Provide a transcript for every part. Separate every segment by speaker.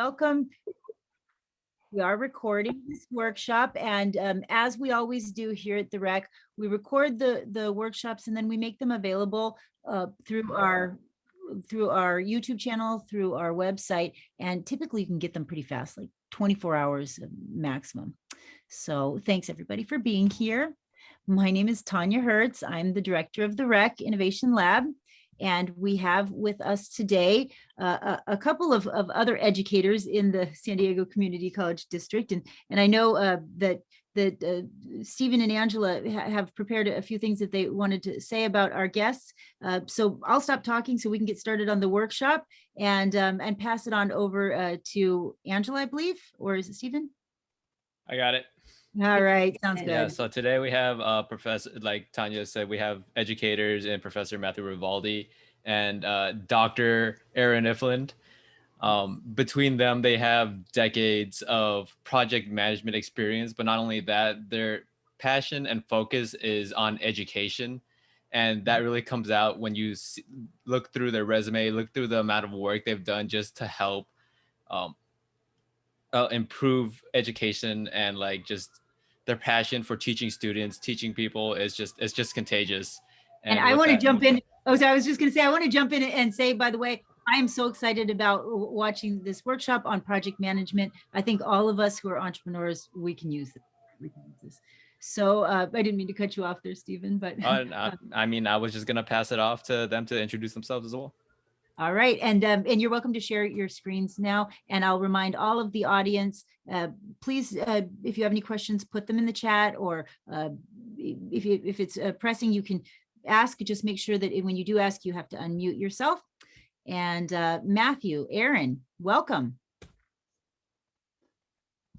Speaker 1: welcome. We are recording this workshop, and as we always do here at the REC, we record the workshops and then we make them available through our YouTube channel, through our website, and typically you can get them pretty fast, like 24 hours maximum. So thanks everybody for being here. My name is Tanya Hertz. I'm the director of the REC Innovation Lab. And we have with us today a couple of other educators in the San Diego Community College District. And I know that Stephen and Angela have prepared a few things that they wanted to say about our guests. So I'll stop talking so we can get started on the workshop and pass it on over to Angela, I believe, or is it Stephen?
Speaker 2: I got it.
Speaker 1: All right, sounds good.
Speaker 2: Yeah, so today we have Professor, like Tanya said, we have educators and Professor Matthew Rivaldi and Dr. Aaron Iffland. Between them, they have decades of project management experience, but not only that, their passion and focus is on education. And that really comes out when you look through their resume, look through the amount of work they've done just to help improve education, and like just their passion for teaching students, teaching people is just contagious.
Speaker 1: And I want to jump in. Oh, so I was just going to say, I want to jump in and say, by the way, I am so excited about watching this workshop on project management. I think all of us who are entrepreneurs, we can use this. So I didn't mean to cut you off there, Stephen, but
Speaker 2: I mean, I was just going to pass it off to them to introduce themselves as well.
Speaker 1: All right, and you're welcome to share your screens now. And I'll remind all of the audience, please, if you have any questions, put them in the chat, or if it's pressing, you can ask. Just make sure that when you do ask, you have to unmute yourself. And Matthew, Aaron, welcome.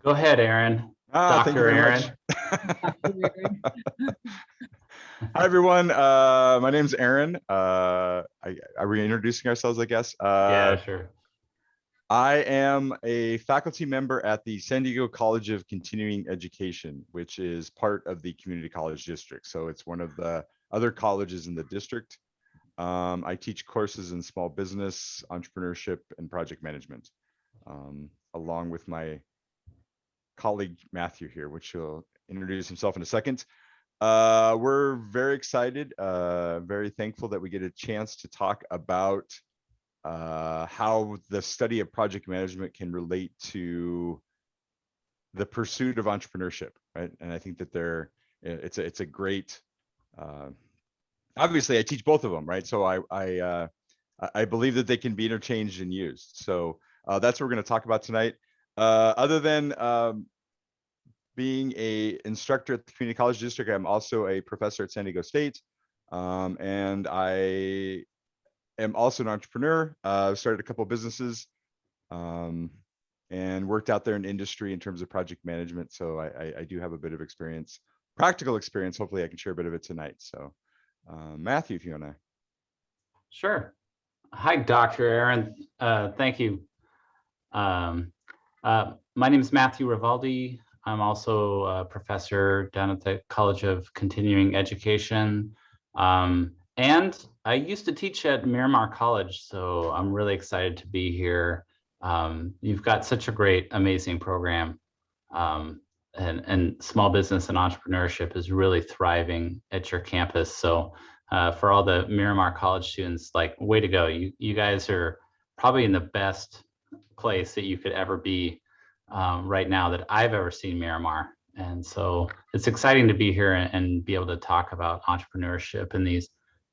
Speaker 3: Go ahead, Aaron. Dr. Aaron.
Speaker 4: Hi, everyone. My name's Aaron. Are we introducing ourselves, I guess?
Speaker 3: Yeah, sure.
Speaker 4: I am a faculty member at the San Diego College of Continuing Education, which is part of the Community College District. So it's one of the other colleges in the district. I teach courses in small business, entrepreneurship, and project management, along with my colleague Matthew here, which will introduce himself in a second. We're very excited, very thankful that we get a chance to talk about how the study of project management can relate to the pursuit of entrepreneurship, right? And I think that it's a great, obviously I teach both of them, right? So I believe that they can be interchanged and used. So that's what we're going to talk about tonight. Other than being a instructor at the Community College District, I'm also a professor at San Diego State, and I am also an entrepreneur. Started a couple of businesses, and worked out there in industry in terms of project management. So I do have a bit of experience, practical experience. Hopefully I can share a bit of it tonight. So Matthew, if you want to.
Speaker 3: Sure. Hi, Dr. Aaron. Thank you. My name is Matthew Rivaldi. I'm also a professor down at the College of Continuing Education. And I used to teach at Miramar College, so I'm really excited to be here. You've got such a great, amazing program. And small business and entrepreneurship is really thriving at your campus. So for all the Miramar College students, like, way to go. You guys are probably in the best place that you could ever be right now that I've ever seen Miramar. And so it's exciting to be here and be able to talk about entrepreneurship and these,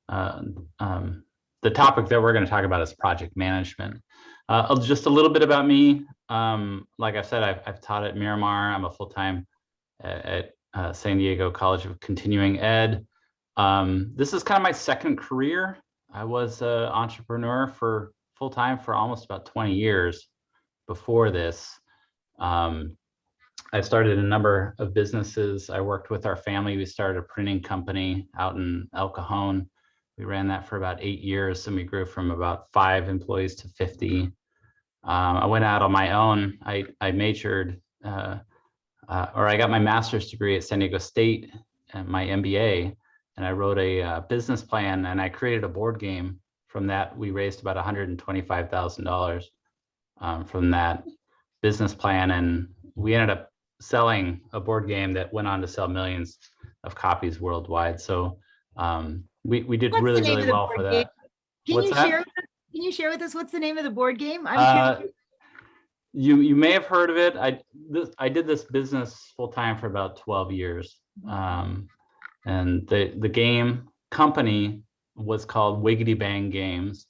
Speaker 3: the topic that we're going to talk about is project management. Just a little bit about me. Like I said, I've taught at Miramar. I'm a full-time at San Diego College of Continuing Ed. This is kind of my second career. I was an entrepreneur for full-time for almost about 20 years before this. I started a number of businesses. I worked with our family. We started a printing company out in El Cajon. We ran that for about 8 years, and we grew from about 5 employees to 50. I went out on my own. I majored, or I got my master's degree at San Diego State and my MBA, and I wrote a business plan, and I created a board game. From that, we raised about $125,000 from that. business plan, and we ended up selling a board game that went on to sell millions of copies worldwide. So we did
Speaker 1: What's the
Speaker 3: really,
Speaker 1: name
Speaker 3: really
Speaker 1: of the
Speaker 3: well
Speaker 1: board
Speaker 3: for
Speaker 1: game?
Speaker 3: that.
Speaker 1: Can
Speaker 3: What's
Speaker 1: you
Speaker 3: that?
Speaker 1: share with us? Can you share with us what's the name of the board game? I'm curious.
Speaker 3: You may have heard of it. I did this business full time for about 12 years, and the game company was called Wiggity Bang Games,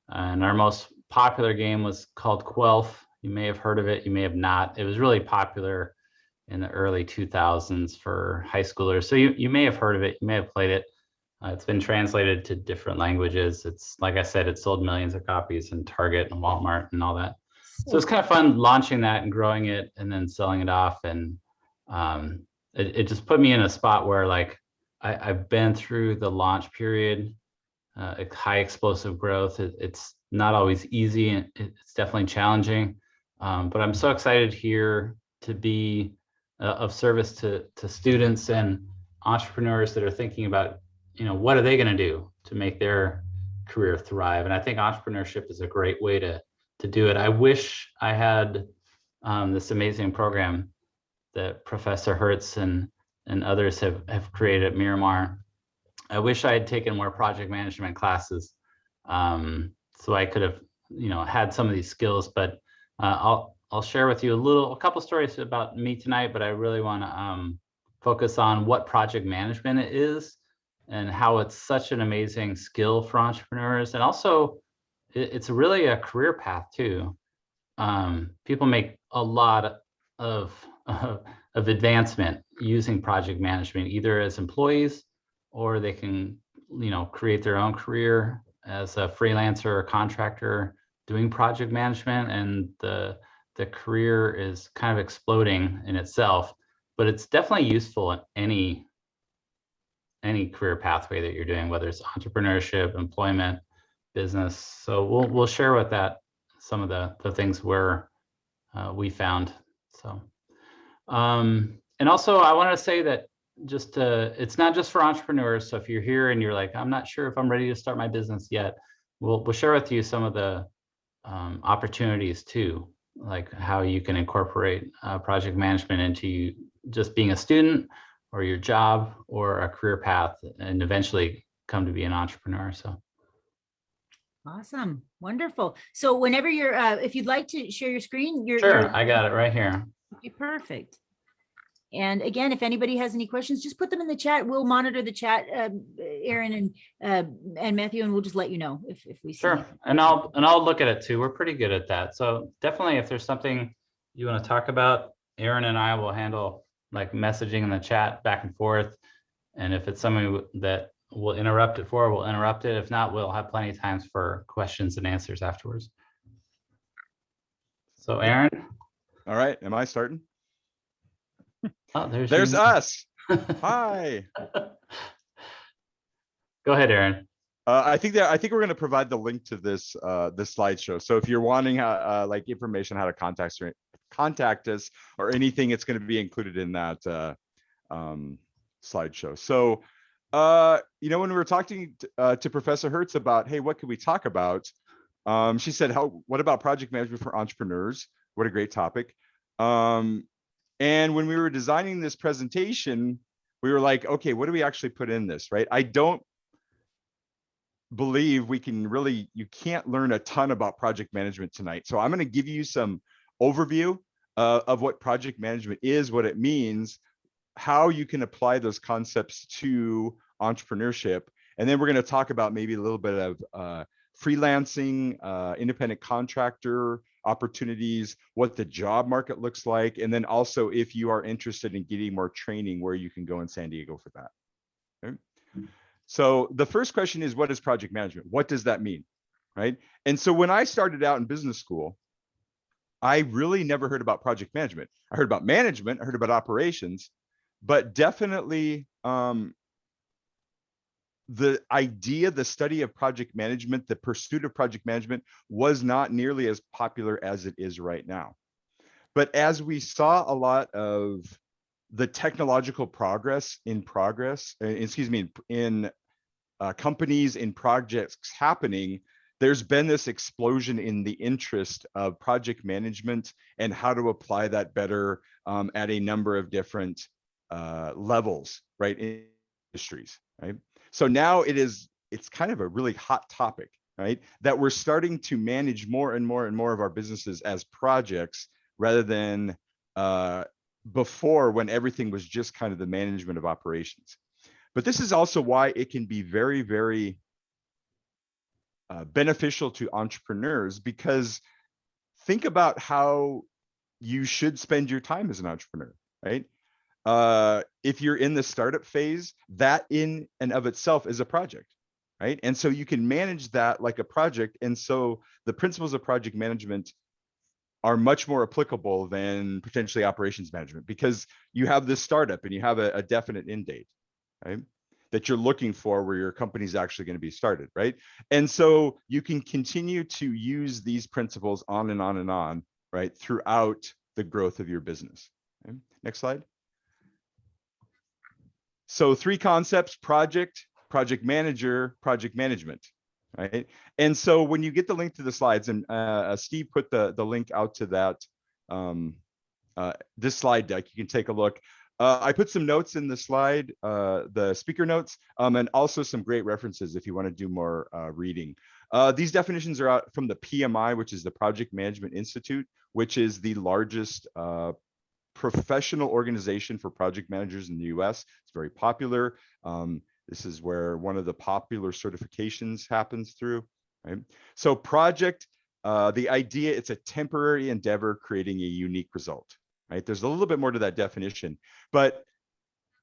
Speaker 3: and our most popular game was called Quelf. You may have heard of it. You may have not. It was really popular in the early 2000s for high schoolers. So you may have heard of it. You may have played it. It's been translated to different languages. It's, like I said, it sold millions of copies in Target and Walmart and all that. So it's kind of fun launching that and growing it and then selling it off. And it just put me in a spot where, like, I've been through the launch period, high explosive growth. It's not always easy. And it's definitely challenging. But I'm so excited here to be of service to students and entrepreneurs that are thinking about, what are they going to do to make their career thrive? And I think entrepreneurship is a great way to do it. I wish I had this amazing program that Professor Hertz and others have created at Miramar. I wish I had taken more project management classes, so I could have, had some of these skills. But I'll share with you a couple stories about me tonight. But I really want to focus on what project management is and how it's such an amazing skill for entrepreneurs, and also it's really a career path too. People make a lot of advancement using project management, either as employees, or they can, create their own career as a freelancer or contractor doing project management. And the career is kind of exploding in itself, but it's definitely useful in any career pathway that you're doing, whether it's entrepreneurship, employment, business. So we'll share with that some of the things where we found. So and also I want to say that it's not just for entrepreneurs. So if you're here and you're like, I'm not sure if I'm ready to start my business yet, we'll share with you some of the opportunities too, like how you can incorporate project management into just being a student or your job or a career path, and eventually come to be an entrepreneur. So
Speaker 1: Awesome. Wonderful. So whenever you're, if you'd like to share your screen,
Speaker 3: sure, I got it right here.
Speaker 1: Okay, perfect. And again, if anybody has any questions, just put them in the chat. We'll monitor the chat, Aaron and Matthew, and we'll just let you know if we see.
Speaker 3: Sure, and I'll look at it too. We're pretty good at that. So definitely, if there's something you want to talk about, Aaron and I will handle like messaging in the chat back and forth. And if it's something that we'll interrupt it for, we'll interrupt it. If not, we'll have plenty of times for questions and answers afterwards. So Aaron.
Speaker 4: All right, am I starting?
Speaker 3: Oh,
Speaker 4: there's us. Hi.
Speaker 3: Go ahead, Aaron.
Speaker 4: I think we're going to provide the link to this this slideshow. So if you're wanting like information how to contact us or anything, it's going to be included in that slideshow. So when we were talking to Professor Hertz about, hey, what could we talk about? She said, what about project management for entrepreneurs? What a great topic. And when we were designing this presentation, we were like, okay, what do we actually put in this, right? I don't believe you can't learn a ton about project management tonight. So I'm going to give you some overview of what project management is, what it means, how you can apply those concepts to entrepreneurship. And then we're going to talk about maybe a little bit of freelancing, independent contractor opportunities, what the job market looks like, and then also if you are interested in getting more training, where you can go in San Diego for that. Okay? So the first question is, what is project management? What does that mean, right? And so when I started out in business school, I really never heard about project management. I heard about management, I heard about operations, but definitely the idea, the study of project management, the pursuit of project management was not nearly as popular as it is right now. But as we saw a lot of the technological progress in companies, in projects happening, there's been this explosion in the interest of project management and how to apply that better at a number of different levels, right, in industries, right? So now it's kind of a really hot topic, right? That we're starting to manage more and more and more of our businesses as projects rather than before, when everything was just kind of the management of operations. But this is also why it can be very, very beneficial to entrepreneurs, because think about how you should spend your time as an entrepreneur, right? If you're in the startup phase, that in and of itself is a project, right? And so you can manage that like a project. And so the principles of project management are much more applicable than potentially operations management, because you have this startup and you have a definite end date, right, that you're looking for where your company's actually going to be started, right? And so you can continue to use these principles on and on and on, right, throughout the growth of your business. Okay. Next slide. So 3 concepts: project, project manager, project management, right? And so when you get the link to the slides, and Steve put the link out to that, this slide deck, you can take a look. I put some notes in the slide, the speaker notes, and also some great references if you want to do more reading. These definitions are out from the PMI, which is the Project Management Institute, which is the largest professional organization for project managers in the US. It's very popular. This is where one of the popular certifications happens through, right? So project, the idea, it's a temporary endeavor creating a unique result, right? There's a little bit more to that definition, but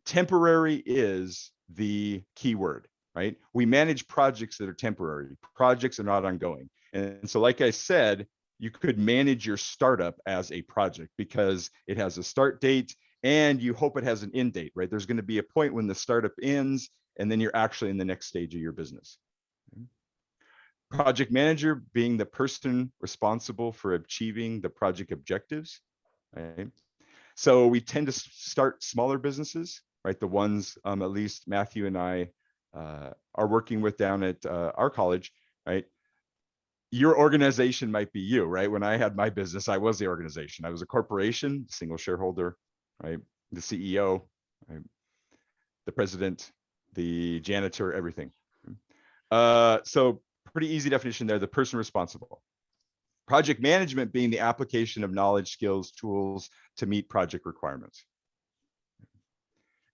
Speaker 4: temporary is the key word, right? We manage projects that are temporary. Projects are not ongoing. And so, like I said, you could manage your startup as a project because it has a start date and you hope it has an end date, right? There's going to be a point when the startup ends and then you're actually in the next stage of your business. Project manager being the person responsible for achieving the project objectives, right? So we tend to start smaller businesses, right? The ones at least Matthew and I are working with down at our college, right? Your organization might be you, right? When I had my business, I was the organization. I was a corporation, single shareholder, right? The CEO, right? The president, the janitor, everything. So pretty easy definition there, the person responsible. Project management being the application of knowledge, skills, tools to meet project requirements.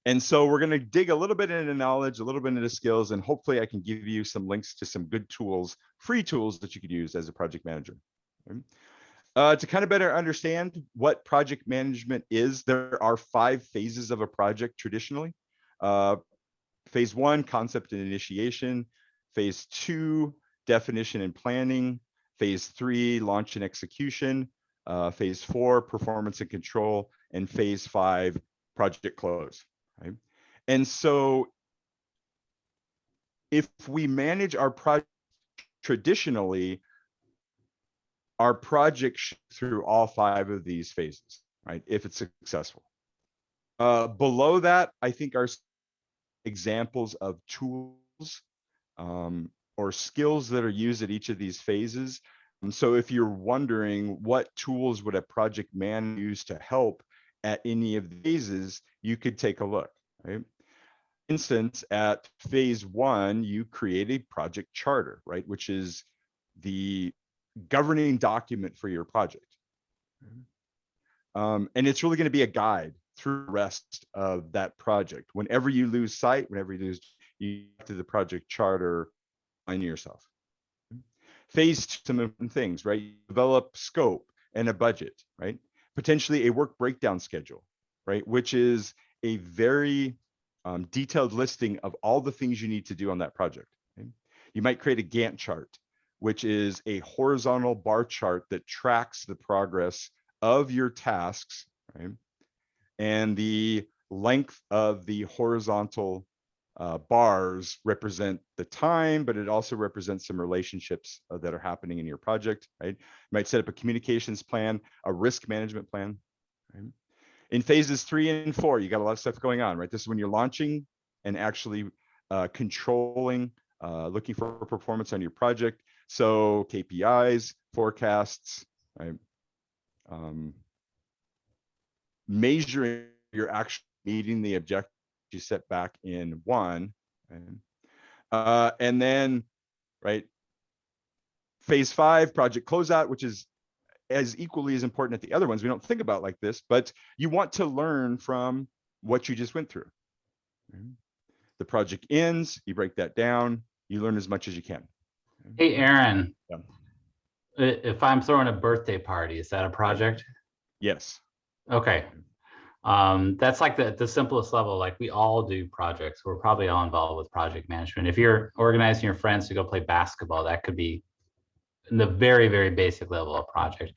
Speaker 4: And so we're going to dig a little bit into knowledge, a little bit into skills, and hopefully I can give you some links to some good tools, free tools that you could use as a project manager. To kind of better understand what project management is, there are 5 phases of a project traditionally. Phase 1, concept and initiation. Phase 2, definition and planning. Phase 3, launch and execution. Phase 4, performance and control. And phase 5, project close. Right? And so if we manage our project traditionally, our project through all 5 of these phases, right? If it's successful. Below that, I think are examples of tools or skills that are used at each of these phases. So if you're wondering what tools would a project manager use to help at any of the phases, you could take a look, right? For instance, at phase 1, you create a project charter, right? Which is the governing document for your project. And it's really going to be a guide through the rest of that project. Whenever you lose sight, whenever you to the project charter on yourself. Phase 2, some important things, right? You develop scope and a budget, right? Potentially a work breakdown schedule, right? Which is a very detailed listing of all the things you need to do on that project. Okay? You might create a Gantt chart, which is a horizontal bar chart that tracks the progress of your tasks, right? And the length of the horizontal bars represent the time, but it also represents some relationships that are happening in your project, right? You might set up a communications plan, a risk management plan, right? In phases 3 and 4, you got a lot of stuff going on, right? This is when you're launching and actually controlling, looking for performance on your project. So KPIs, forecasts, right? Measuring you're actually meeting the objective you set back in one, right? And then, right, phase 5, project closeout, which is as equally as important as the other ones. We don't think about like this, but you want to learn from what you just went through. The project ends, you break that down, you learn as much as you can.
Speaker 3: Hey, Aaron,
Speaker 4: Yeah.
Speaker 3: if I'm throwing a birthday party, is that a project?
Speaker 4: Yes.
Speaker 3: Okay. That's like the simplest level. Like we all do projects. We're probably all involved with project management. If you're organizing your friends to go play basketball, that could be in the very, very basic level of project.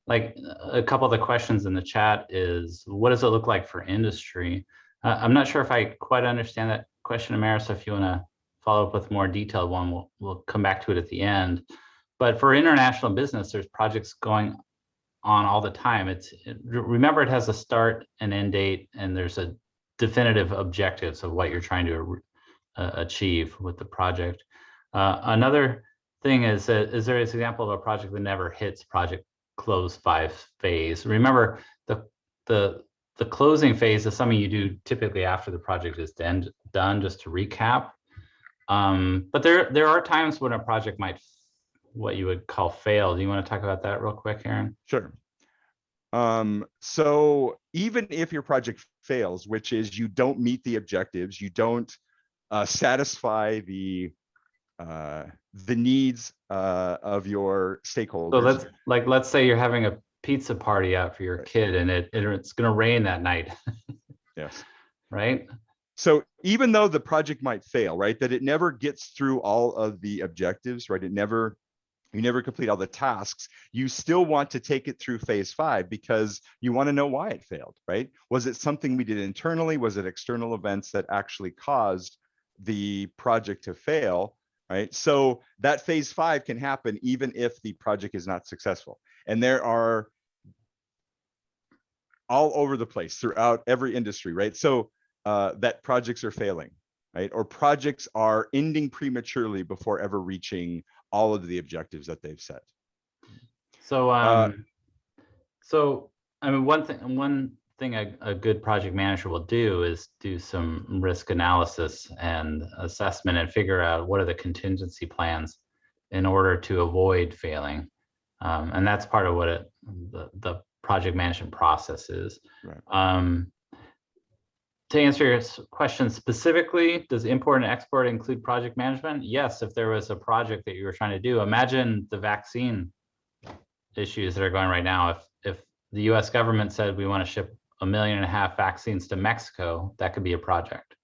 Speaker 3: Like a couple of the questions in the chat is, what does it look like for industry? I'm not sure if I quite understand that question, Amara, so if you want to follow up with more detailed one, we'll come back to it at the end. But for international business, there's projects going on all the time. Remember, it has a start and end date, and there's a definitive objectives of what you're trying to achieve with the project. Another thing is there an example of a project that never hits project close 5 phase? Remember, the closing phase is something you do typically after the project is done, just to recap. But there are times when a project might, what you would call, fail. Do you want to talk about that real quick, Aaron?
Speaker 4: Sure. So even if your project fails, which is you don't meet the objectives, you don't satisfy the needs of your stakeholders.
Speaker 3: So let's say you're having a pizza party out for your kid, and it's going to rain that night.
Speaker 4: Yes.
Speaker 3: Right.
Speaker 4: So even though the project might fail, right, that it never gets through all of the objectives, right, you never complete all the tasks, you still want to take it through phase 5 because you want to know why it failed, right? Was it something we did internally? Was it external events that actually caused the project to fail, right? So that phase 5 can happen even if the project is not successful. And there are all over the place throughout every industry, right? So that projects are failing, right? Or projects are ending prematurely before ever reaching all of the objectives that they've set.
Speaker 3: So, so I mean, one thing a good project manager will do is do some risk analysis and assessment and figure out what are the contingency plans in order to avoid failing. And that's part of what the project management process is. Right. To answer your question specifically, does import and export include project management? Yes, if there was a project that you were trying to do. Imagine the vaccine issues that are going right now. If the US government said we want to ship 1.5 million vaccines to Mexico, that could be a project.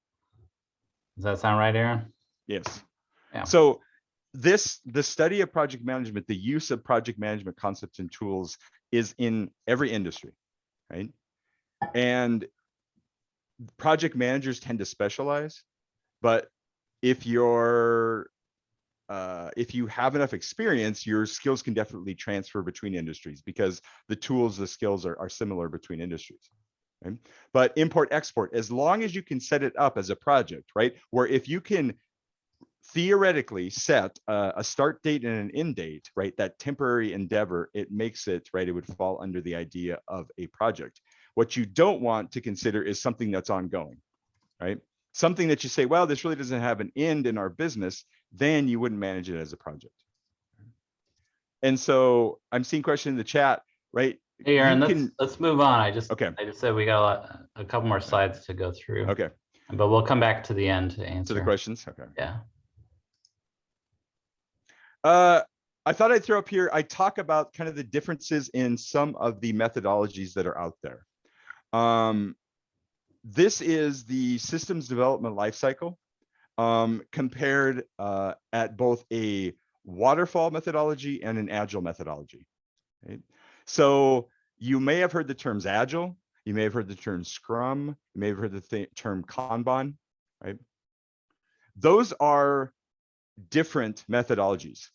Speaker 3: Does that sound right, Aaron?
Speaker 4: Yes.
Speaker 3: Yeah.
Speaker 4: So the study of project management, the use of project management concepts and tools is in every industry, right? And project managers tend to specialize, but if you have enough experience, your skills can definitely transfer between industries because the tools, the skills are similar between industries. Right? But import export, as long as you can set it up as a project, right? Where if you can theoretically set a start date and an end date, right? That temporary endeavor, it makes it, right? It would fall under the idea of a project. What you don't want to consider is something that's ongoing, right? Something that you say, well, this really doesn't have an end in our business, then you wouldn't manage it as a project. And so I'm seeing a question in the chat, right?
Speaker 3: Hey, Aaron, let's move on. I just said we got a couple more slides to go through.
Speaker 4: Okay.
Speaker 3: But we'll come back to the end to answer.
Speaker 4: To the questions, okay.
Speaker 3: Yeah.
Speaker 4: I thought I'd throw up here, I talk about kind of the differences in some of the methodologies that are out there. This is the systems development lifecycle compared at both a waterfall methodology and an agile methodology. Right? So you may have heard the terms agile, you may have heard the term Scrum, you may have heard the term Kanban, right? Those are different methodologies,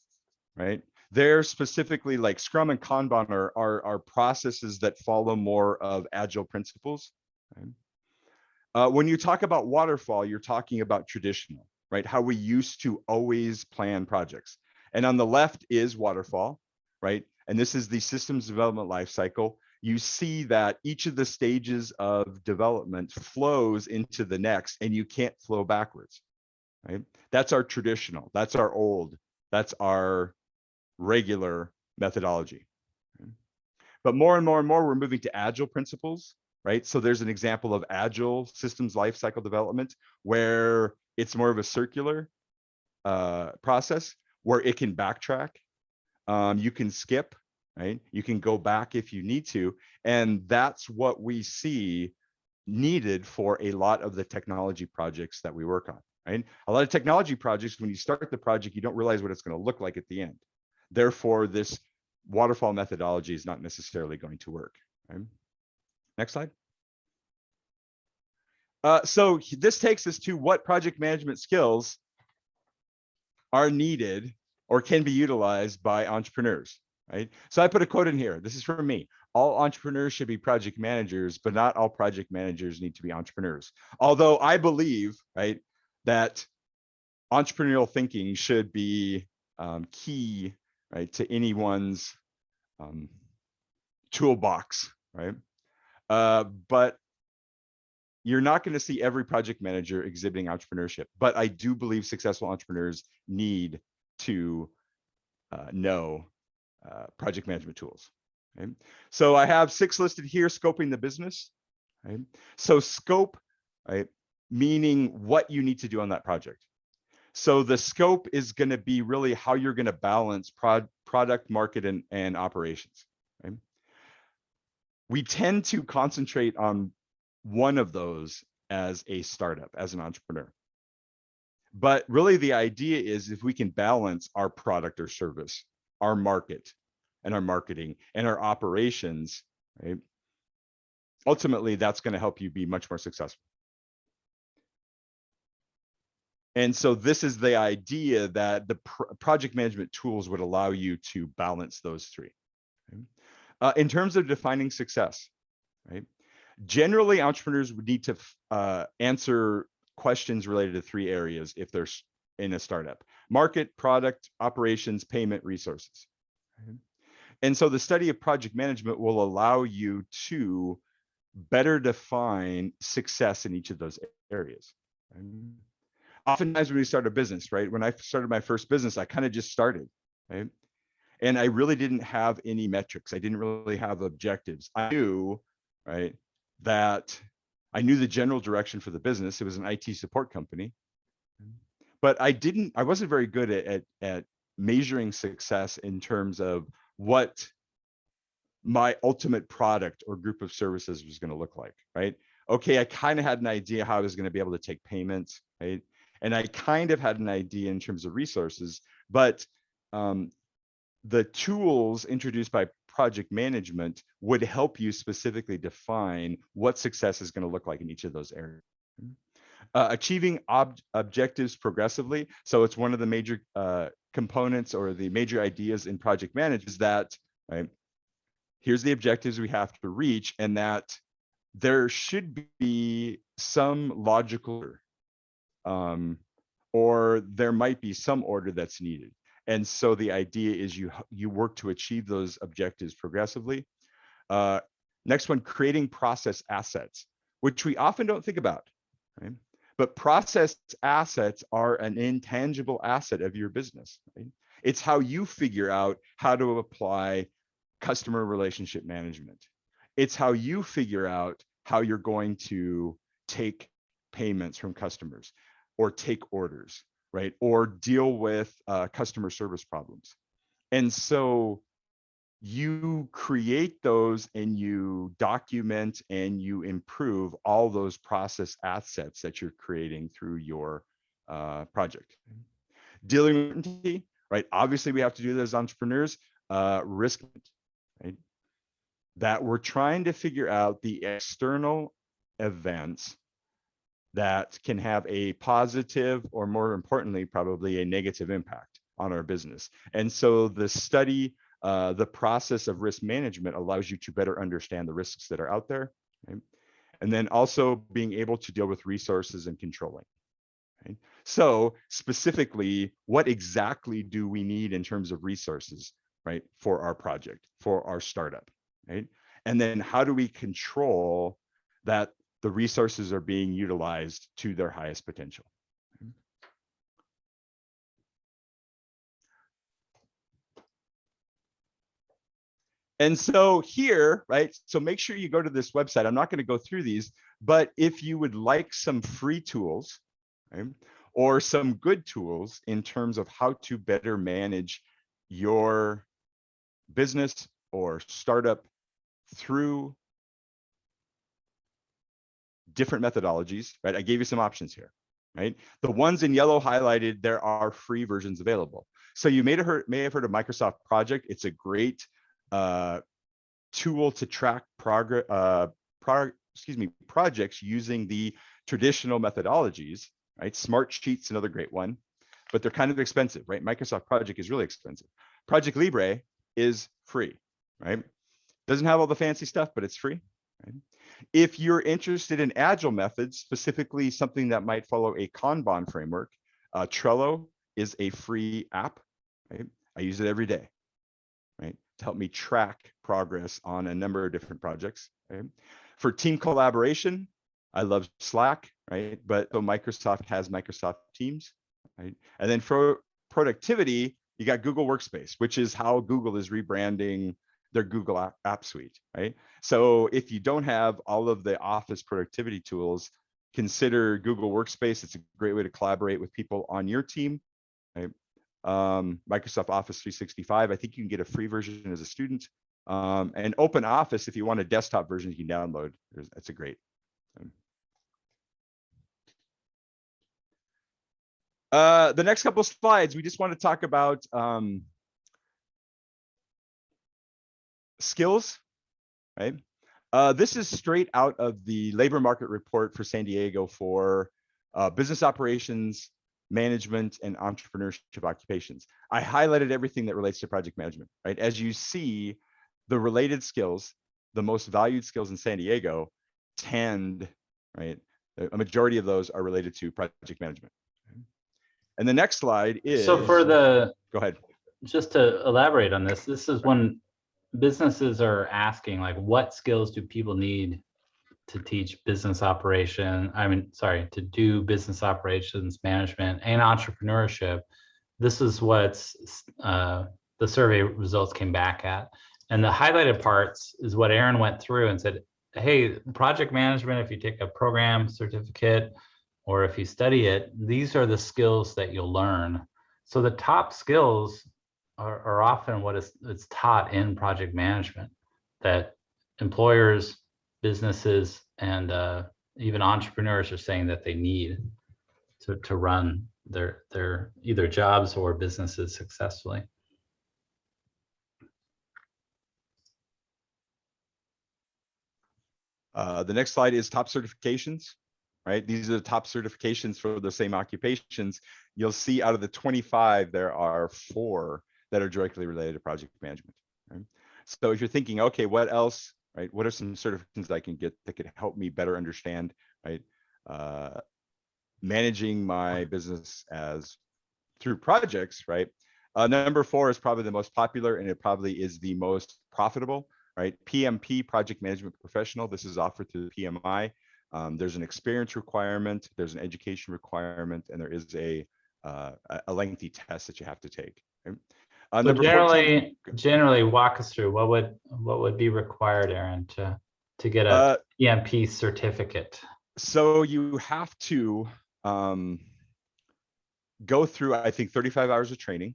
Speaker 4: right? They're specifically like Scrum and Kanban are processes that follow more of agile principles. Right? When you talk about waterfall, you're talking about traditional, right? How we used to always plan projects. And on the left is waterfall, right? And this is the systems development life cycle. You see that each of the stages of development flows into the next, and you can't flow backwards, right? That's our traditional, that's our old, that's our regular methodology. But more and more and more, we're moving to agile principles, right? So there's an example of agile systems lifecycle development where it's more of a circular process where it can backtrack. You can skip, right? You can go back if you need to. And that's what we see needed for a lot of the technology projects that we work on, right? A lot of technology projects, when you start the project, you don't realize what it's going to look like at the end. Therefore, this waterfall methodology is not necessarily going to work, right? Next slide. So this takes us to what project management skills are needed or can be utilized by entrepreneurs, right? So I put a quote in here. This is from me. All entrepreneurs should be project managers, but not all project managers need to be entrepreneurs. Although I believe, right, that entrepreneurial thinking should be key, right, to anyone's toolbox, right? But you're not going to see every project manager exhibiting entrepreneurship, but I do believe successful entrepreneurs need to know project management tools. Okay? So I have 6 listed here, scoping the business. Right? So scope, right, meaning what you need to do on that project. So the scope is going to be really how you're going to balance product, market, and operations. Right? We tend to concentrate on one of those as a startup, as an entrepreneur. But really the idea is if we can balance our product or service, our market and our marketing and our operations, right? Ultimately, that's going to help you be much more successful. And so this is the idea that the project management tools would allow you to balance those 3. Okay? In terms of defining success, right? Generally, entrepreneurs would need to answer questions related to 3 areas if they're in a startup: market, product, operations, payment, resources. Okay? And so the study of project management will allow you to better define success in each of those areas. Okay? Oftentimes when we start a business, right? When I started my first business, I kind of just started, right? And I really didn't have any metrics. I didn't really have objectives. I knew, right, that I knew the general direction for the business. It was an IT support company, but I wasn't very good at measuring success in terms of what my ultimate product or group of services was going to look like, right? Okay, I kind of had an idea how I was going to be able to take payments, right? And I kind of had an idea in terms of resources, but the tools introduced by project management would help you specifically define what success is going to look like in each of those areas. Achieving objectives progressively. So it's one of the major components or the major ideas in project management is that, right, here's the objectives we have to reach, and that there should be some logical or there might be some order that's needed. And so the idea is you work to achieve those objectives progressively. Next one, creating process assets, which we often don't think about, right? But process assets are an intangible asset of your business, right? It's how you figure out how to apply customer relationship management. It's how you figure out how you're going to take payments from customers or take orders, right? Or deal with customer service problems. And so you create those and you document and you improve all those process assets that you're creating through your project. Dealing with uncertainty, right? Obviously, we have to do that as entrepreneurs. Risk, right? That we're trying to figure out the external events that can have a positive, or more importantly, probably a negative impact on our business. And so the study, the process of risk management allows you to better understand the risks that are out there, right? And then also being able to deal with resources and controlling. Right? So specifically, what exactly do we need in terms of resources, right, for our project, for our startup, right? And then how do we control that the resources are being utilized to their highest potential? And so here, right, so make sure you go to this website. I'm not going to go through these, but if you would like some free tools, right, or some good tools in terms of how to better manage your business or startup through different methodologies, right? I gave you some options here, right? The ones in yellow highlighted, there are free versions available. So you may have heard of Microsoft Project. It's a great tool to track projects using the traditional methodologies, right? Smart Sheets, another great one, but they're kind of expensive, right? Microsoft Project is really expensive. Project Libre is free, right? Doesn't have all the fancy stuff, but it's free. Right? If you're interested in agile methods, specifically something that might follow a Kanban framework, Trello is a free app, right? I use it every day, right, to help me track progress on a number of different projects. Right? For team collaboration, I love Slack, right? But so Microsoft has Microsoft Teams, right? And then for productivity, you got Google Workspace, which is how Google is rebranding their Google app suite, right? So if you don't have all of the office productivity tools, consider Google Workspace. It's a great way to collaborate with people on your team, right? Microsoft Office 365, I think you can get a free version as a student. And Open Office, if you want a desktop version, you can download. That's a great. The next couple of slides, we just want to talk about skills, right? This is straight out of the labor market report for San Diego for business operations, management, and entrepreneurship occupations. I highlighted everything that relates to project management, right? As you see, the related skills, the most valued skills in San Diego tend, right? A majority of those are related to project management. And the next slide is.
Speaker 3: So for the.
Speaker 4: Go ahead.
Speaker 3: Just to elaborate on this, this is when businesses are asking, like, what skills do people need to teach business operation? To do business operations management and entrepreneurship. This is what's the survey results came back at. And the highlighted parts is what Aaron went through and said, hey, project management, if you take a program certificate or if you study it, these are the skills that you'll learn. So the top skills are often what is taught in project management that employers, businesses, and even entrepreneurs are saying that they need to run their either jobs or businesses successfully.
Speaker 4: The next slide is top certifications, right? These are the top certifications for the same occupations. You'll see out of the 25, there are 4 that are directly related to project management. Right? So if you're thinking, okay, what else, right? What are some certifications I can get that could help me better understand, right? Managing my business as through projects, right? Number 4 is probably the most popular, and it probably is the most profitable, right? PMP, Project Management Professional. This is offered through the PMI. There's an experience requirement, there's an education requirement, and there is a lengthy test that you have to take. Right?
Speaker 3: So generally walk us through what would be required, Aaron, to get a PMP certificate.
Speaker 4: So you have to go through, I think, 35 hours of training.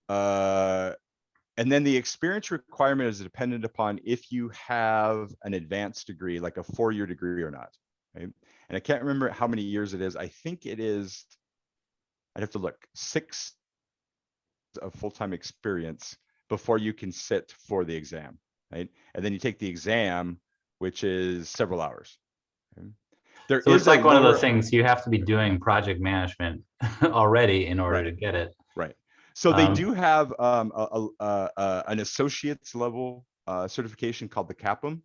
Speaker 4: And then the experience requirement is dependent upon if you have an advanced degree, like a 4-year degree or not. Right? And I can't remember how many years it is. I think it is, I'd have to look, 6 of full-time experience before you can sit for the exam, right? And then you take the exam, which is several hours. Okay?
Speaker 3: So it's like one of those things, you have to be doing project management already in order to get it.
Speaker 4: Right. So they do have an associate's level certification called the CAPM,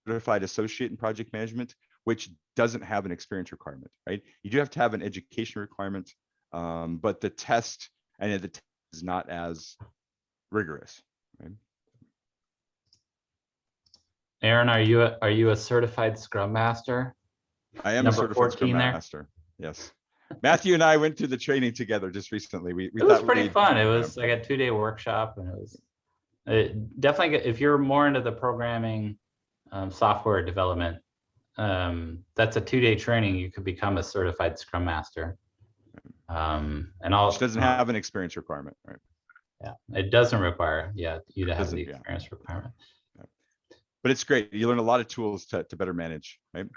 Speaker 4: Certified Associate in Project Management, which doesn't have an experience requirement, right? You do have to have an education requirement, but the test and the test is not as rigorous, right?
Speaker 3: Aaron, are you a certified Scrum Master?
Speaker 4: I am a
Speaker 3: Number
Speaker 4: certified
Speaker 3: 14
Speaker 4: Scrum
Speaker 3: there?
Speaker 4: Master. Yes. Matthew and I went through the training together just recently. We
Speaker 3: It was
Speaker 4: thought
Speaker 3: pretty
Speaker 4: we'd-
Speaker 3: fun. It was like a 2-day workshop, and definitely, if you're more into the programming, software development, that's a 2-day training. You could become a certified Scrum Master.
Speaker 4: which doesn't have an experience requirement, right?
Speaker 3: Yeah, it doesn't require you to have the
Speaker 4: Yeah.
Speaker 3: experience requirement.
Speaker 4: But it's great. You learn a lot of tools to better manage, right?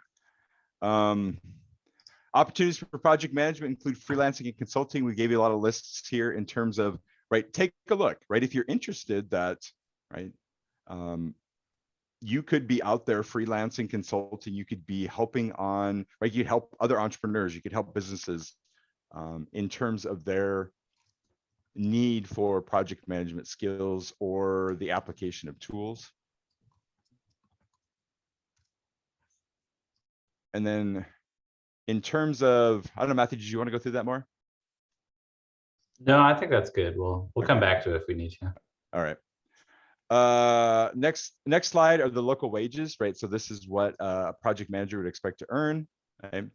Speaker 4: Opportunities for project management include freelancing and consulting. We gave you a lot of lists here in terms of, right, take a look, right? If you're interested that, right, you could be out there freelancing, consulting, you could be helping on, right? You'd help other entrepreneurs, you could help businesses in terms of their need for project management skills or the application of tools. And then in terms of, I don't know, Matthew, did you want to go through that more?
Speaker 3: No, I think that's good. We'll come back to it if we need to.
Speaker 4: All right. Next slide are the local wages, right? So this is what a project manager would expect to earn, right?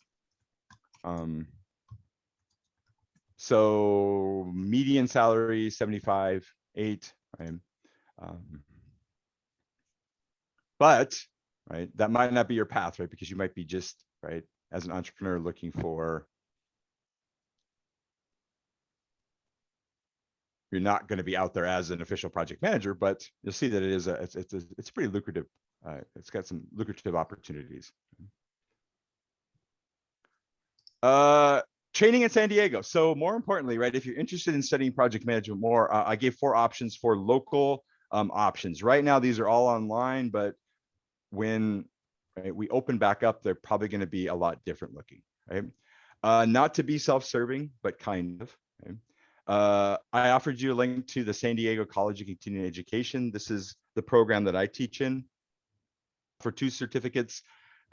Speaker 4: So median salary 75,800, right? But right, that might not be your path, right? Because you might be just, right, as an entrepreneur looking for, you're not going to be out there as an official project manager, but you'll see that it is it's pretty lucrative. It's got some lucrative opportunities. Training in San Diego. So more importantly, right, if you're interested in studying project management more, I gave 4 options for local options. Right now, these are all online, but when we open back up, they're probably going to be a lot different looking, right? Not to be self-serving, but kind of. Right? I offered you a link to the San Diego College of Continuing Education. This is the program that I teach in for 2 certificates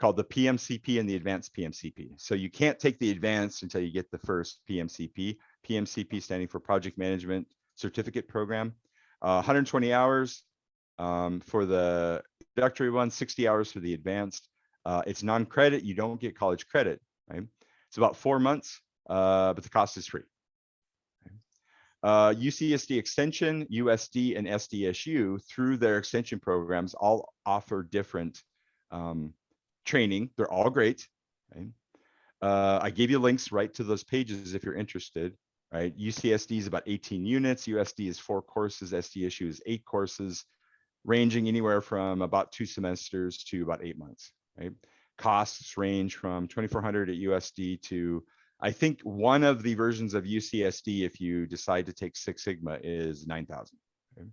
Speaker 4: called the PMCP and the Advanced PMCP. So you can't take the advanced until you get the first PMCP. PMCP standing for Project Management Certificate Program. 120 hours for the introductory one, 60 hours for the advanced. It's non-credit, you don't get college credit, right? It's about 4 months, but the cost is free. UCSD Extension, USD, and SDSU through their extension programs all offer different training. They're all great. Right? I gave you links right to those pages if you're interested. Right? UCSD is about 18 units. USD is 4 courses. SDSU is 8 courses, ranging anywhere from about 2 semesters to about 8 months. Right? Costs range from 2,400 at USD to, I think one of the versions of UCSD, if you decide to take Six Sigma, is 9,000. Okay?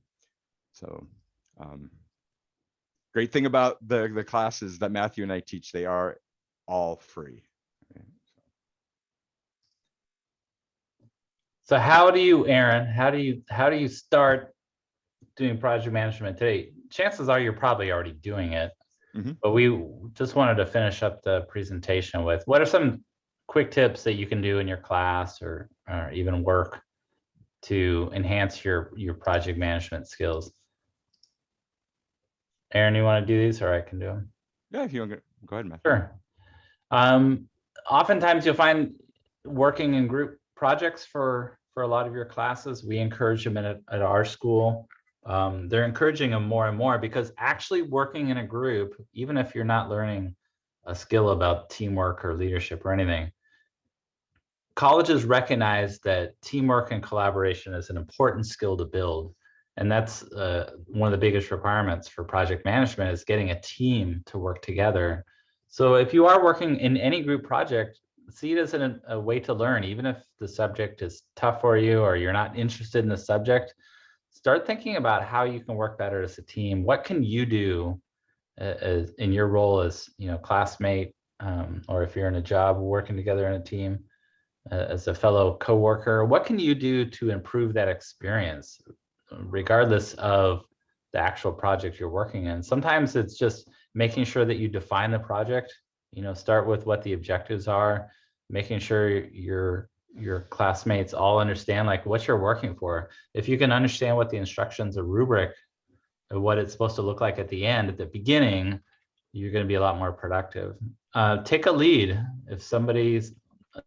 Speaker 4: So great thing about the classes that Matthew and I teach, they are all free. Okay?
Speaker 3: So how do you, Aaron, how do you start doing project management today? Chances are you're probably already doing it, but we just wanted to finish up the presentation with what are some quick tips that you can do in your class or even work to enhance your project management skills. Aaron, you want to do these, or I can do them?
Speaker 4: Yeah, if you want to go ahead, Matthew.
Speaker 3: Sure. Oftentimes you'll find working in group projects for a lot of your classes. We encourage them at our school. They're encouraging them more and more because actually working in a group, even if you're not learning a skill about teamwork or leadership or anything, colleges recognize that teamwork and collaboration is an important skill to build. And that's one of the biggest requirements for project management is getting a team to work together. So if you are working in any group project, see it as a way to learn, even if the subject is tough for you or you're not interested in the subject. Start thinking about how you can work better as a team. What can you do in your role as classmate, or if you're in a job working together in a team as a fellow coworker? What can you do to improve that experience, regardless of the actual project you're working in? Sometimes it's just making sure that you define the project Start with what the objectives are, making sure your classmates all understand like what you're working for. If you can understand what the instructions, a rubric, of what it's supposed to look like at the end, at the beginning, you're going to be a lot more productive. Take a lead. If somebody's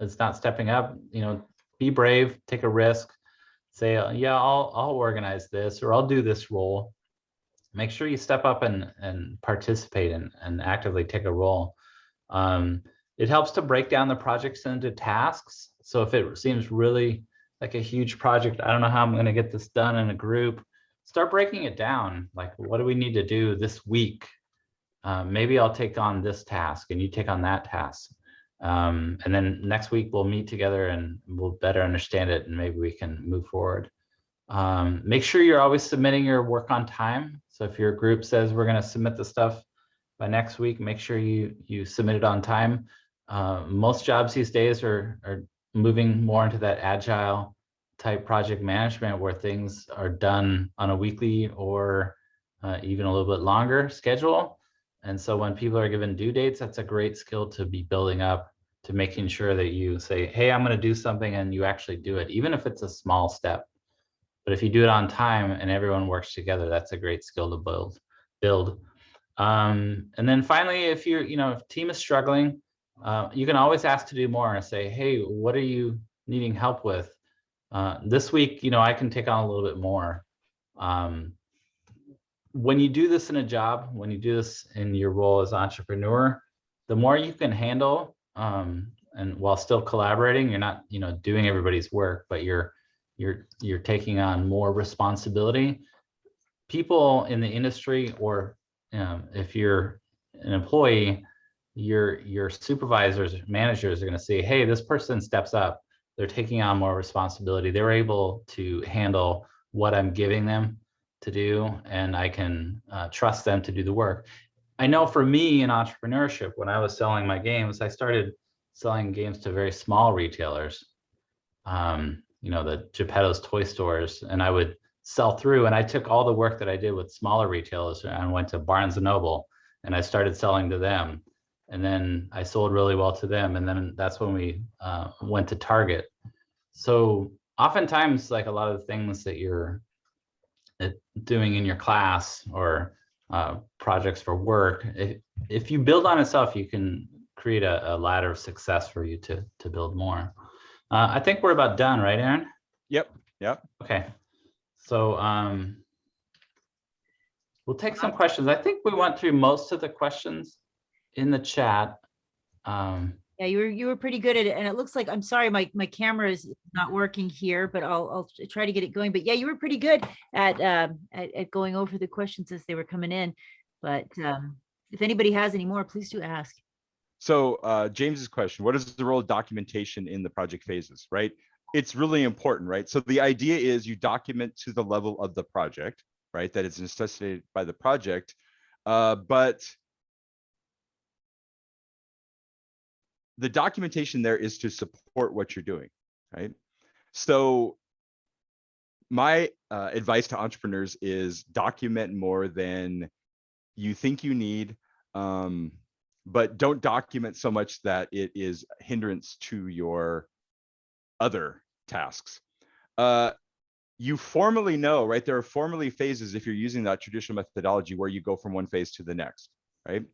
Speaker 3: is not stepping up, be brave, take a risk, say, yeah, I'll organize this, or I'll do this role. Make sure you step up and participate and actively take a role. It helps to break down the projects into tasks. So if it seems really like a huge project, I don't know how I'm going to get this done in a group, start breaking it down. Like, what do we need to do this week? Maybe I'll take on this task and you take on that task. And then next week we'll meet together and we'll better understand it, and maybe we can move forward. Make sure you're always submitting your work on time. So if your group says we're going to submit the stuff by next week, make sure you submit it on time. Most jobs these days are moving more into that agile type project management where things are done on a weekly or even a little bit longer schedule. And so when people are given due dates, that's a great skill to be building up, to making sure that you say, hey, I'm going to do something, and you actually do it, even if it's a small step. But if you do it on time and everyone works together, that's a great skill to build. And then finally, if if team is struggling, you can always ask to do more and say, hey, what are you needing help with? This week, I can take on a little bit more. When you do this in a job, when you do this in your role as entrepreneur, the more you can handle, and while still collaborating, you're not, doing everybody's work, but you're taking on more responsibility. People in the industry, or if you're an employee, your supervisors, managers are going to say, hey, this person steps up. They're taking on more responsibility. They're able to handle what I'm giving them to do, and I can trust them to do the work. I know for me in entrepreneurship, when I was selling my games, I started selling games to very small retailers, the Geppetto's toy stores, and I would sell through, and I took all the work that I did with smaller retailers and went to Barnes & Noble, and I started selling to them. And then I sold really well to them. And then that's when we went to Target. So oftentimes, like a lot of the things that you're doing in your class or projects for work, if you build on itself, you can create a ladder of success for you to build more. I think we're about done, right, Aaron?
Speaker 4: Yep.
Speaker 3: Okay. So we'll take some questions. I think we went through most of the questions in the chat.
Speaker 1: Yeah, you were pretty good at it, and it looks like, I'm sorry, my camera is not working here, but I'll try to get it going. But yeah, you were pretty good at going over the questions as they were coming in. But if anybody has any more, please do ask.
Speaker 4: So James's question: what is the role of documentation in the project phases? Right, it's really important, right? So the idea is you document to the level of the project, right? That is necessitated by the project, but the documentation there is to support what you're doing, right? So my advice to entrepreneurs is document more than you think you need, but don't document so much that it is a hindrance to your other tasks. You formally know, right? There are formally phases if you're using that traditional methodology where you go from one phase to the next, right?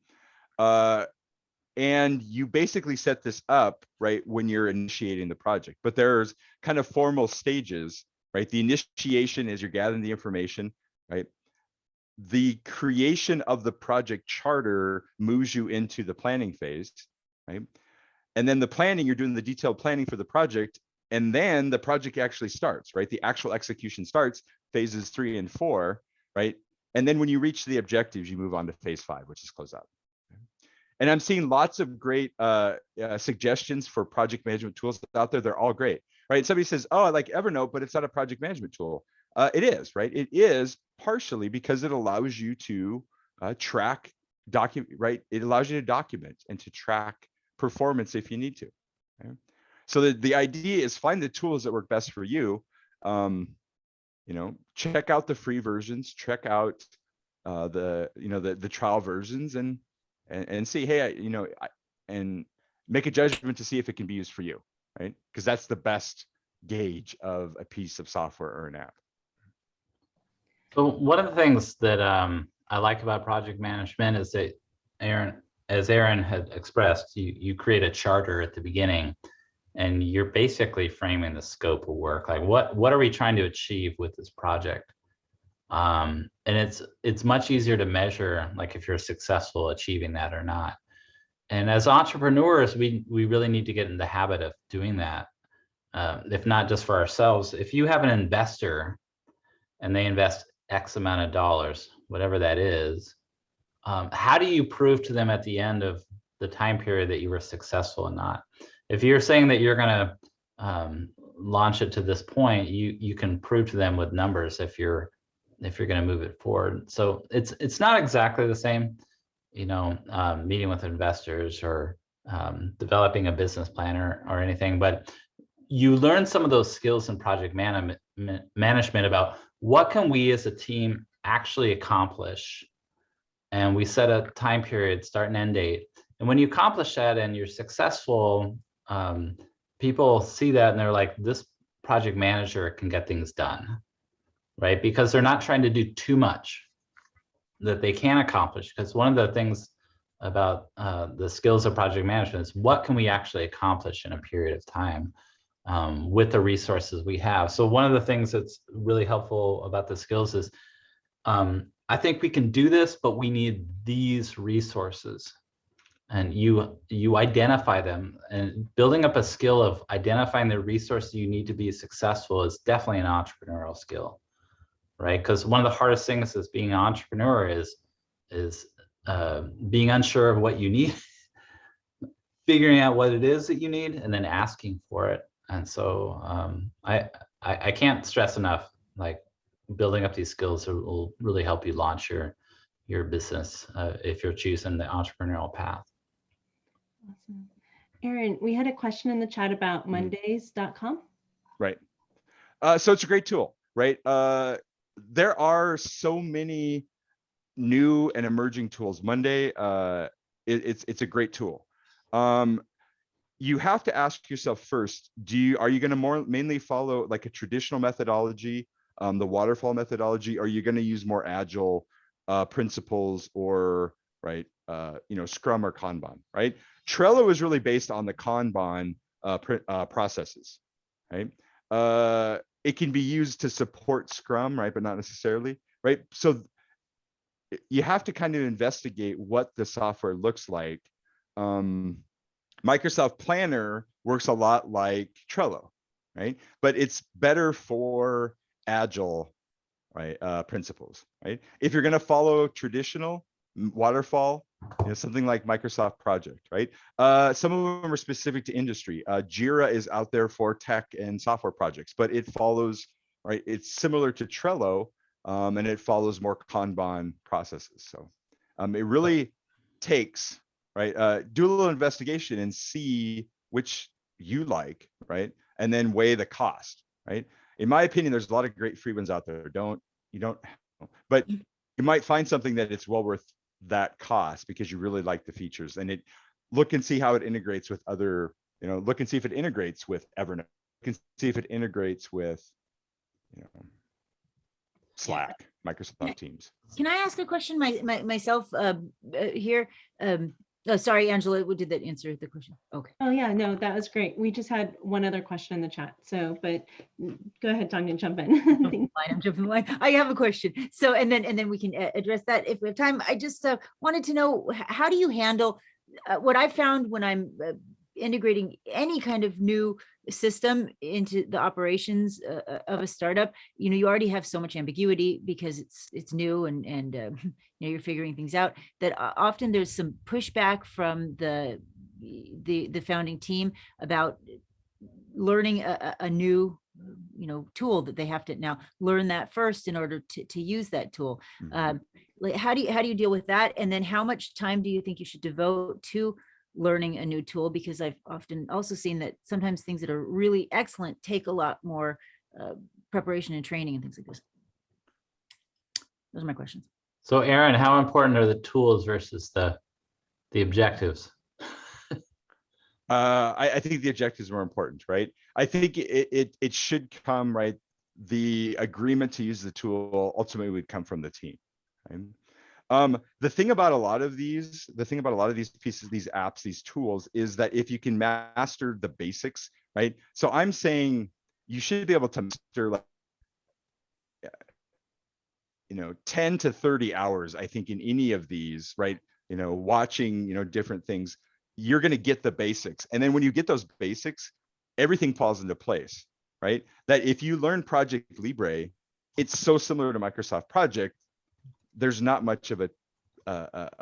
Speaker 4: And you basically set this up, right, when you're initiating the project. But there's kind of formal stages, right? The initiation is you're gathering the information, right? The creation of the project charter moves you into the planning phase, right? And then the planning, you're doing the detailed planning for the project, and then the project actually starts, right? The actual execution starts, phases 3 and 4, right? And then when you reach the objectives, you move on to phase 5, which is close out. And I'm seeing lots of great suggestions for project management tools out there. They're all great, right? Somebody says, oh, I like Evernote, but it's not a project management tool. It is, right? It is partially because it allows you to track, right? It allows you to document and to track performance if you need to. Okay? So the idea is find the tools that work best for you. Check out the free versions, check out the trial versions, and see, hey, and make a judgment to see if it can be used for you, right? Because that's the best gauge of a piece of software or an app.
Speaker 3: So one of the things that I like about project management is that as Aaron had expressed, you create a charter at the beginning, and you're basically framing the scope of work. Like what are we trying to achieve with this project? And it's much easier to measure, like if you're successful achieving that or not. And as entrepreneurs, we really need to get in the habit of doing that. If not just for ourselves, if you have an investor and they invest X amount of dollars, whatever that is, how do you prove to them at the end of the time period that you were successful or not? If you're saying that you're going to launch it to this point, you can prove to them with numbers if you're going to move it forward. So it's not exactly the same, meeting with investors or developing a business plan or anything, but you learn some of those skills in project management about what can we as a team actually accomplish. And we set a time period, start and end date. And when you accomplish that and you're successful, people see that and they're like, this project manager can get things done, right? Because they're not trying to do too much that they can accomplish. Because one of the things about the skills of project management is what can we actually accomplish in a period of time with the resources we have. So one of the things that's really helpful about the skills is I think we can do this, but we need these resources. And you identify them, and building up a skill of identifying the resources you need to be successful is definitely an entrepreneurial skill, right? Because one of the hardest things as being an entrepreneur is being unsure of what you need, figuring out what it is that you need, and then asking for it. And so I can't stress enough, like building up these skills will really help you launch your business if you're choosing the entrepreneurial path.
Speaker 5: Awesome. Aaron, we had a question in the chat about mondays.com.
Speaker 4: Right. So it's a great tool, right? There are so many new and emerging tools. Monday, it's a great tool. You have to ask yourself first, are you going to mainly follow like a traditional methodology, the waterfall methodology? Or are you going to use more agile principles or Scrum or Kanban, right? Trello is really based on the Kanban processes, right? It can be used to support Scrum, right? But not necessarily, right? So you have to kind of investigate what the software looks like. Microsoft Planner works a lot like Trello, right? But it's better for agile, right? Principles, right? If you're going to follow traditional waterfall, something like Microsoft Project, right? Some of them are specific to industry. Jira is out there for tech and software projects, but it follows, right? It's similar to Trello, and it follows more Kanban processes. So it really takes, right? Do a little investigation and see which you like, right? And then weigh the cost, right? In my opinion, there's a lot of great free ones out there. But you might find something that it's well worth that cost because you really like the features, and look and see how it integrates with other, look and see if it integrates with Evernote, look and see if it integrates with, Slack, Microsoft Teams.
Speaker 1: Can I ask a question myself here? Oh, sorry, Angela, did that answer the question? Okay.
Speaker 5: Oh yeah, no, that was great. We just had one other question in the chat. So, but go ahead, Tanya, jump in.
Speaker 1: I'm jumping the line. I have a question. So, and then we can address that if we have time. I just wanted to know, how do you handle what I found when I'm integrating any kind of new system into the operations of a startup? You already have so much ambiguity because it's new and you're figuring things out, that often there's some pushback from the founding team about learning a new tool that they have to now learn that first in order to use that tool. Like how do you deal with that? And then how much time do you think you should devote to learning a new tool? Because I've often also seen that sometimes things that are really excellent take a lot more preparation and training and things like this. Those are my questions.
Speaker 3: So Aaron, how important are the tools versus the objectives?
Speaker 4: I think the objectives are important, right? I think it should come, right? The agreement to use the tool ultimately would come from the team. Right? The thing about a lot of these pieces, these apps, these tools, is that if you can master the basics, right? So I'm saying you should be able to master, like, 10 to 30 hours, I think, in any of these, right? Watching, different things, you're going to get the basics. And then when you get those basics, everything falls into place, right? That if you learn Project Libre, it's so similar to Microsoft Project, there's not much of a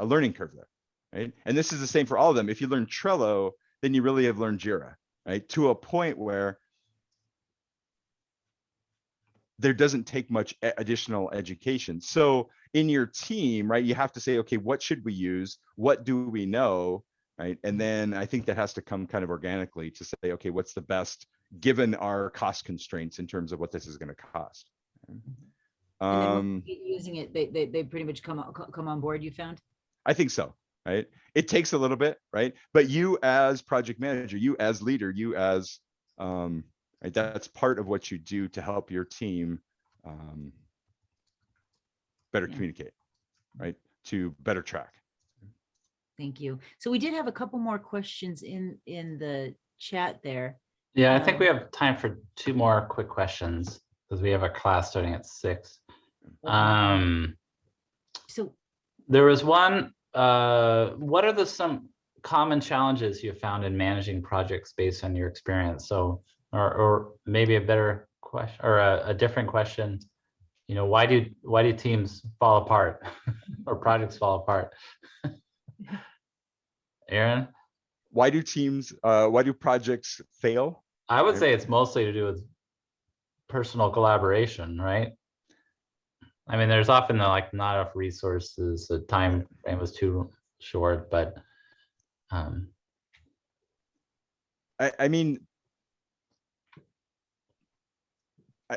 Speaker 4: learning curve there, right? And this is the same for all of them. If you learn Trello, then you really have learned Jira, right? To a point where there doesn't take much additional education. So in your team, right, you have to say, okay, what should we use? What do we know, right? And then I think that has to come kind of organically to say, okay, what's the best given our cost constraints in terms of what this is going to cost.
Speaker 1: And then when you get using it, they pretty much come on board, you found?
Speaker 4: I think so, right? It takes a little bit, right? But you as project manager, you as leader, you as right, that's part of what you do to help your team better communicate, right? To better track.
Speaker 1: Thank you. So we did have a couple more questions in the chat there.
Speaker 3: Yeah, I think we have time for 2 more quick questions because we have a class starting at 6.
Speaker 1: So
Speaker 3: there was one, what are some common challenges you found in managing projects based on your experience? So, or maybe a better question or a different question, why do teams fall apart or projects fall apart? Aaron?
Speaker 4: Why do projects fail?
Speaker 3: I would say it's mostly to do with personal collaboration, right? I mean, there's often not enough resources, the time frame was too short, but
Speaker 4: I mean,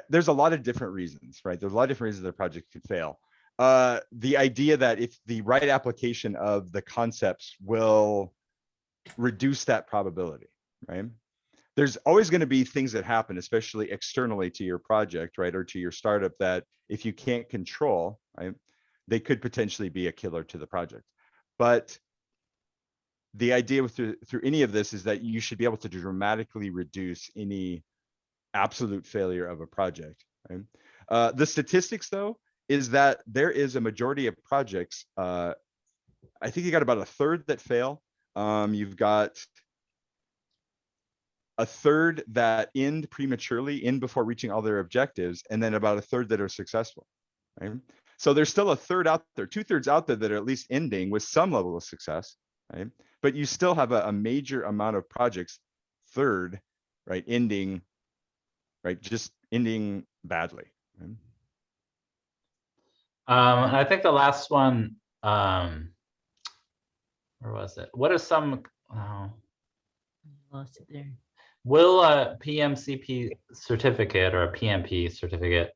Speaker 4: there's a lot of different reasons, right? There's a lot of different reasons that a project could fail. The idea that if the right application of the concepts will reduce that probability, right? There's always going to be things that happen, especially externally to your project, right? Or to your startup, that if you can't control, right, they could potentially be a killer to the project. But the idea through any of this is that you should be able to dramatically reduce any absolute failure of a project, right? The statistics, though, is that there is a majority of projects, I think you got about a third that fail. You've got a third that end prematurely, end before reaching all their objectives, and then about a third that are successful, right? So there's still a third out there, 2/3 out there that are at least ending with some level of success, right? But you still have a major amount of projects, third, right, ending, right, just ending badly. Right?
Speaker 3: I think the last one, where was it? What are some,
Speaker 1: lost it there.
Speaker 3: will a PMCP certificate or a PMP certificate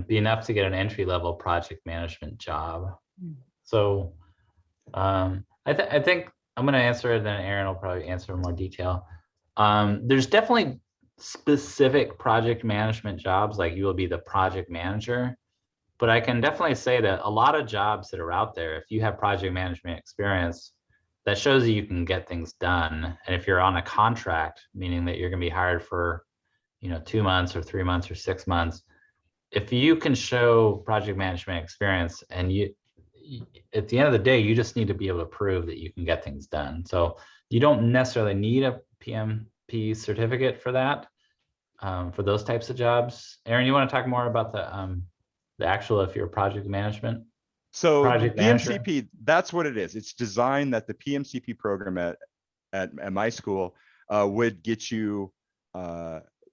Speaker 3: be enough to get an entry-level project management job? So I think I'm going to answer it, then Aaron will probably answer in more detail. There's definitely specific project management jobs, like you will be the project manager. But I can definitely say that a lot of jobs that are out there, if you have project management experience, that shows that you can get things done. And if you're on a contract, meaning that you're going to be hired for, 2 months or 3 months or 6 months, if you can show project management experience, and you at the end of the day, you just need to be able to prove that you can get things done. So you don't necessarily need a PMP certificate for that, for those types of jobs. Aaron, you want to talk more about the actual, if you're project management?
Speaker 4: So
Speaker 3: project
Speaker 4: PMCP,
Speaker 3: manager?
Speaker 4: That's what it is. It's designed that the PMCP program at my school would get you,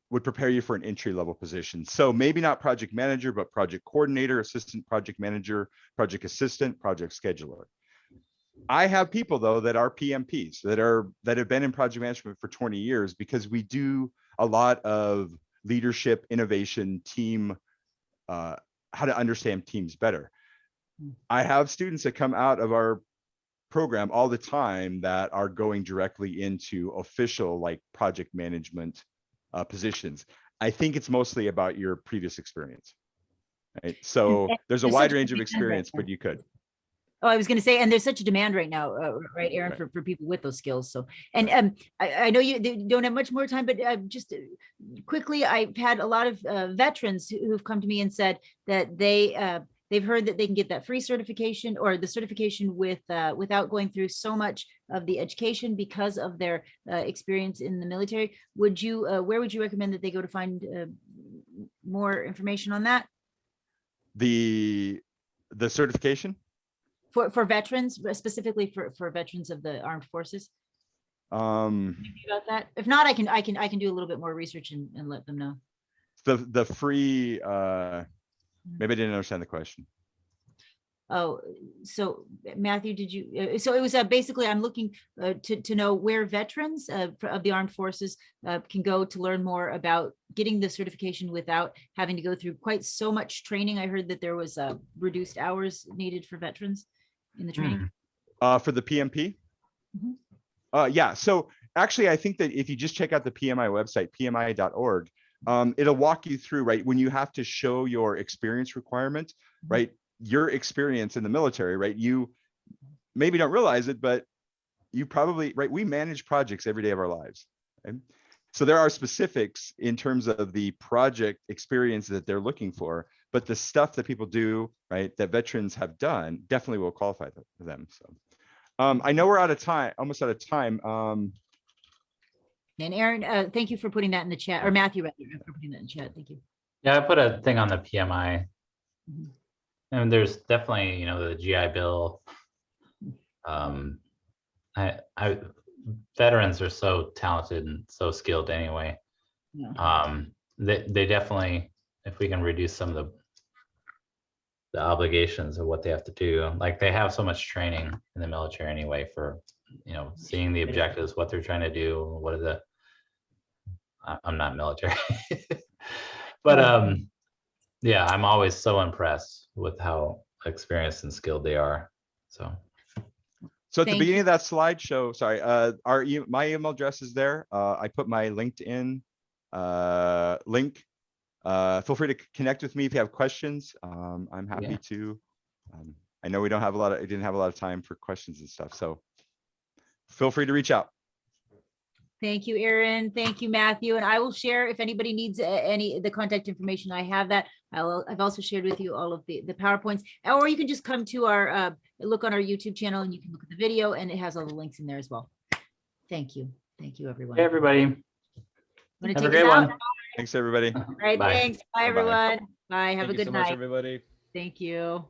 Speaker 4: would prepare you for an entry-level position. So maybe not project manager, but project coordinator, assistant project manager, project assistant, project scheduler. I have people, though, that are PMPs that have been in project management for 20 years, because we do a lot of leadership, innovation, team, how to understand teams better. I have students that come out of our program all the time that are going directly into official like project management positions. I think it's mostly about your previous experience, right? So there's a
Speaker 1: there's
Speaker 4: wide
Speaker 1: such a
Speaker 4: range of
Speaker 1: demand right
Speaker 4: experience,
Speaker 1: now.
Speaker 4: but you could.
Speaker 1: Oh, I was going to say, and there's such a demand right now, right, Aaron,
Speaker 4: Right.
Speaker 1: for people with those skills. So, and I know you don't have much more time, but just quickly, I've had a lot of veterans who've come to me and said that they've heard that they can get that free certification or the certification without going through so much of the education because of their experience in the military. Would you, where would you recommend that they go to find more information on that?
Speaker 4: The certification?
Speaker 1: For veterans, specifically for veterans of the armed forces? Thinking about that. If not, I can do a little bit more research and let them know.
Speaker 4: The free, maybe I didn't understand the question.
Speaker 1: Oh, so Matthew, did you, so it was basically, I'm looking to know where veterans of the armed forces can go to learn more about getting the certification without having to go through quite so much training. I heard that there was reduced hours needed for veterans in the training.
Speaker 4: For the PMP? Yeah, so actually, I think that if you just check out the PMI website, pmi.org, it'll walk you through, right, when you have to show your experience requirement, right, your experience in the military, right, you maybe don't realize it, but you probably, right, we manage projects every day of our lives. Okay? So there are specifics in terms of the project experience that they're looking for, but the stuff that people do, right, that veterans have done definitely will qualify them. So I know we're out of time, almost out of time.
Speaker 1: And Aaron, thank you for putting that in the chat, or Matthew, rather, for putting that in the chat. Thank you.
Speaker 3: Yeah, I put a thing on the PMI.
Speaker 1: Mhm.
Speaker 3: And there's definitely, the GI Bill. Veterans are so talented and so skilled anyway.
Speaker 1: Yeah.
Speaker 3: They definitely, if we can reduce some of the obligations of what they have to do, like they have so much training in the military anyway for, seeing the objectives, what they're trying to do, what are the, I'm not military, but yeah, I'm always so impressed with how experienced and skilled they are. So
Speaker 4: So at the
Speaker 1: Thank
Speaker 4: beginning
Speaker 1: you.
Speaker 4: of that slideshow, sorry, my email address is there. I put my LinkedIn link. Feel free to connect with me if you have questions. I'm happy to. I know we don't have a lot of, I didn't have a lot of time for questions and stuff, so feel free to reach out.
Speaker 1: Thank you, Aaron. Thank you, Matthew. And I will share if anybody needs the contact information. I have that. I've also shared with you all of the PowerPoints, or you can just come to our look on our YouTube channel and you can look at the video and it has all the links in there as well. Thank you. Thank you, everyone.
Speaker 3: hey, everybody.
Speaker 1: Want to
Speaker 3: Have a
Speaker 1: take
Speaker 3: great
Speaker 1: us out?
Speaker 3: one.
Speaker 4: Thanks, everybody.
Speaker 1: All right,
Speaker 3: Bye.
Speaker 1: thanks. Bye,
Speaker 4: Bye-bye.
Speaker 1: everyone. Bye. Have
Speaker 2: Thank
Speaker 1: a
Speaker 2: you
Speaker 1: good
Speaker 2: so much,
Speaker 1: night.
Speaker 2: everybody.
Speaker 1: Thank you.